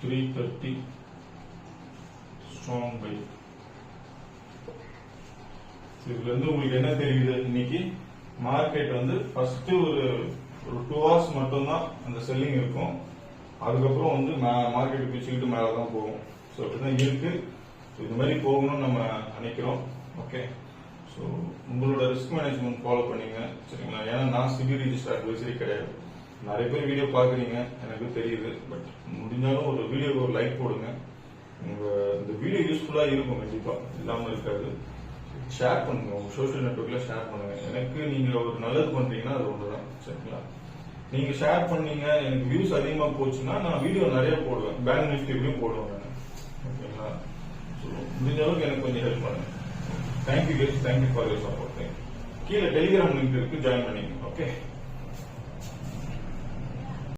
330 strong buy. இதுல இருந்து உங்களுக்கு என்ன தெரியுது, இன்னைக்கு மார்க்கெட் வந்து ஃபர்ஸ்ட் ஒரு 2 hours மட்டும் தான் அந்த செல்லிங் இருக்கும். அதுக்கப்புறம் வந்து மார்க்கெட் பிடிச்சிக்கிட்டு மேல தான் போகும். ஸோ அப்படிதான் இருக்கு. இந்த மாதிரி போகணும்னு நம்ம நினைக்கிறோம். ஓகே, ஸோ உங்களோட ரிஸ்க் மேனேஜ்மெண்ட் ஃபாலோ பண்ணீங்க, சரிங்களா? ஏன்னா நான் சிபி ரிஜிஸ்டர் அட்வைசரி கிடையாது. நிறைய பேர் வீடியோ பாக்குறீங்க, எனக்கு தெரியுது. பட் முடிஞ்சாலும் ஒரு வீடியோக்கு ஒரு லைக் போடுங்க. உங்க இந்த வீடியோ யூஸ்ஃபுல்லா இருக்கும், கண்டிப்பா இல்லாம இருக்காது. ஷேர் பண்ணுங்க, உங்க சோசியல் நெட்வொர்க்ல ஷேர் பண்ணுங்க. எனக்கு நீங்க ஒரு நல்லது பண்றீங்கன்னா அது ஒண்ணுதான், சரிங்களா? நீங்க ஷேர் பண்ணீங்க, எனக்கு வியூஸ் அதிகமா போச்சுன்னா நான் வீடியோ நிறைய போடுவேன், பேங்க் நிஃப்டிலையும் போடுவேன் நான். ஓகேங்களா? ஸோ முடிஞ்ச அளவுக்கு எனக்கு கொஞ்சம் ஹெல்ப் பண்ணுங்க. Thank you guys, thank you for your support. கீழே டெலிகிராம் லிங்க் இருக்கு, ஜாயின் பண்ணிங்க. ஓகே.